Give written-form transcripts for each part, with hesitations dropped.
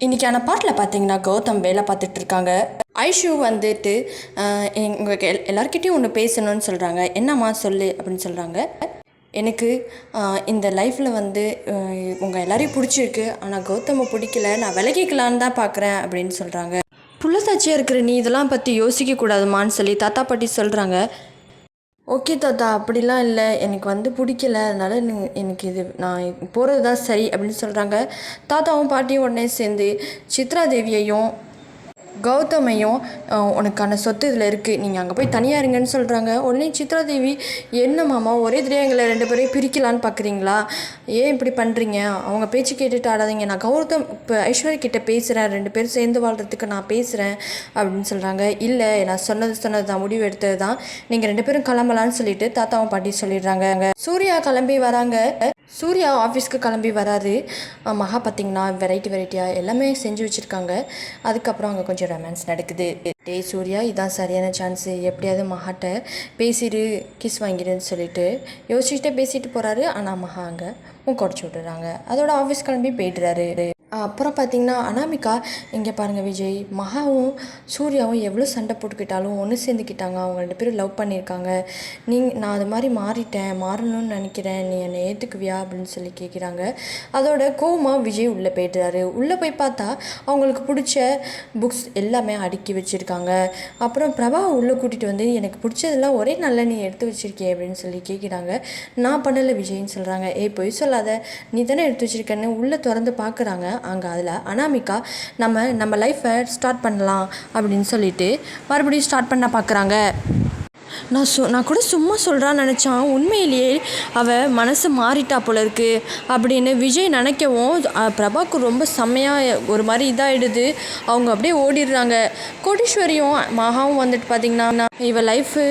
இன்றைக்கான பாட்டில் பார்த்தீங்கன்னா கௌதம் வேலை பார்த்துட்ருக்காங்க. ஐஷு வந்துட்டு எங்கள் எல்லாருக்கிட்டையும் ஒன்று பேசணும்னு சொல்கிறாங்க. என்னம்மா சொல்லு அப்படின்னு சொல்கிறாங்க. எனக்கு இந்த லைஃப்பில் வந்து உங்கள் எல்லாரையும் பிடிச்சிருக்கு, ஆனால் கௌதமை பிடிக்கல, நான் விலகிக்கலான்னு தான் பார்க்குறேன் அப்படின்னு சொல்கிறாங்க. புள்ளத்தாச்சியாக இருக்கிற நீ இதெல்லாம் பற்றி யோசிக்கக்கூடாதுமான்னு சொல்லி தாத்தா பாட்டி சொல்கிறாங்க. ஓகே தாத்தா, அப்படிலாம் இல்லை, எனக்கு வந்து பிடிக்கல, அதனால் எனக்கு இது நான் போகிறது தான் சரி அப்படின்னு சொல்கிறாங்க. தாத்தாவும் பாட்டியும் உடனே சேர்ந்து சித்ரா தேவியையும் கௌதமையும் உனக்கான சொத்து இதில் இருக்குது, நீங்கள் அங்கே போய் தனியாக இருங்கன்னு சொல்கிறாங்க. உடனே சித்ரா தேவி, என்ன மாமா ஒரே தெரியா எங்களை 2 பேரையும் பிரிக்கலான்னு பார்க்குறீங்களா? ஏன் இப்படி பண்ணுறீங்க? அவங்க பேச்சு கேட்டுட்டு ஆடாதீங்க, நான் கௌதம் இப்போ ஐஸ்வர்யா கிட்டே பேசுகிறேன், 2 பேரும் சேர்ந்து வாழ்கிறதுக்கு நான் பேசுகிறேன் அப்படின்னு சொல்கிறாங்க. இல்லை, நான் சொன்னது தான், முடிவு எடுத்தது தான், நீங்கள் 2 பேரும் கிளம்பலான்னு சொல்லிட்டு தாத்தாவும் பாட்டி சொல்லிடுறாங்க. சூர்யா கிளம்பி வராங்க. சூர்யா ஆஃபீஸ்க்கு கிளம்பி வராரு. மகா பார்த்திங்கன்னா வெரைட்டியாக எல்லாமே செஞ்சு வச்சுருக்காங்க. அதுக்கப்புறம் அங்கே கொஞ்சம் ரொமான்ஸ் நடக்குது. டேய் சூர்யா, இதான் சரியான சான்ஸு, எப்படியாவது மகாட்ட பேசிட்டு கிஸ் வாங்கிடுன்னு சொல்லிட்டு யோசிச்சுட்டே பேசிட்டு போகிறாரு. ஆனால் மகா அங்கே மூக்கொடைச்சி விட்டுறாங்க. அதோட ஆஃபீஸ் கிளம்பி போய்ட்டுறாரு. அப்புறம் பார்த்திங்கன்னா அனாமிகா, இங்கே பாருங்கள் விஜய், மகாவும் சூர்யாவும் எவ்வளோ சண்டை போட்டுக்கிட்டாலும் ஒன்று சேர்ந்துக்கிட்டாங்க, அவங்க 2 பேரும் லவ் பண்ணியிருக்காங்க, நான் அது மாதிரி மாறணும்னு நினைக்கிறேன், நீ என்னை ஏற்றுக்குவியா அப்படின்னு சொல்லி கேட்குறாங்க. அதோட கோவமாக விஜய் உள்ளே போய்ட்டுறாரு. உள்ளே போய் பார்த்தா அவங்களுக்கு பிடிச்ச புக்ஸ் எல்லாமே அடுக்கி வச்சுருக்காங்க. அப்புறம் பிரபா உள்ளே கூட்டிகிட்டு வந்து, எனக்கு பிடிச்சதெல்லாம் ஒரே நல்ல நீ எடுத்து வச்சுருக்கே அப்படின்னு சொல்லி கேட்குறாங்க. நான் பண்ணலை விஜய்ன்னு சொல்கிறாங்க. பொய் சொல்லாத, நீ தானே எடுத்து வச்சுருக்கேன்னு உள்ளே திறந்து பார்க்குறாங்க. அங்கே அதில் அனாமிகா நம்ம லைஃப்பை ஸ்டார்ட் பண்ணலாம் அப்படின்னு சொல்லிட்டு மறுபடியும் ஸ்டார்ட் பண்ண பார்க்குறாங்க. நான் கூட சும்மா சொல்கிறான்னு நினச்சான், உண்மையிலேயே அவள் மனசு மாறிட்டா போல இருக்கு அப்படின்னு விஜய் நினைக்கவும் பிரபாவுக்கு ரொம்ப செம்மையாக ஒரு மாதிரி இதாகிடுது. அவங்க அப்படியே ஓடிடுறாங்க. கோடீஸ்வரியும் மகாவும் வந்துட்டு பார்த்திங்கன்னா, இவள் லைஃபு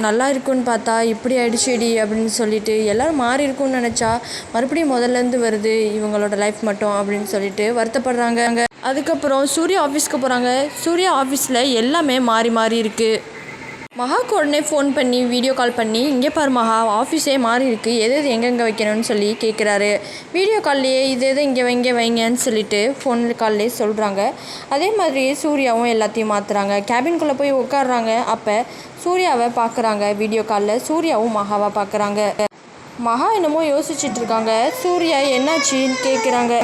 நல்லா இருக்குன்னு பார்த்தா இப்படி ஆயிடுச்சுடி அப்படின்னு சொல்லிட்டு எல்லோரும் மாறி இருக்கும்னு நினச்சா மறுபடியும் முதல்லேருந்து வருது இவங்களோட லைஃப் மட்டும் அப்படின்னு சொல்லிட்டு வருத்தப்படுறாங்க. அதுக்கப்புறம் சூர்யா ஆஃபீஸ்க்கு போகிறாங்க. சூர்யா ஆஃபீஸில் எல்லாமே மாறி இருக்குது. மகாக்கு உடனே ஃபோன் பண்ணி வீடியோ கால் பண்ணி, இங்கே பாரு மகா, ஆஃபீஸே மாறி இருக்குது, எது எங்கெங்கே வைக்கணும்னு சொல்லி கேட்குறாரு. வீடியோ கால்லையே இது இங்கே வைங்கன்னு சொல்லிட்டு ஃபோன் கால்லேயே சொல்கிறாங்க. அதே மாதிரி சூர்யாவும் எல்லாத்தையும் மாற்றுறாங்க. கேபின்குள்ளே போய் உட்காடுறாங்க. அப்போ சூர்யாவை பார்க்குறாங்க. வீடியோ காலில் சூர்யாவும் மகாவை பார்க்குறாங்க. மகா என்னமோ யோசிச்சுட்ருக்காங்க. சூர்யா என்னாச்சின்னு கேட்குறாங்க.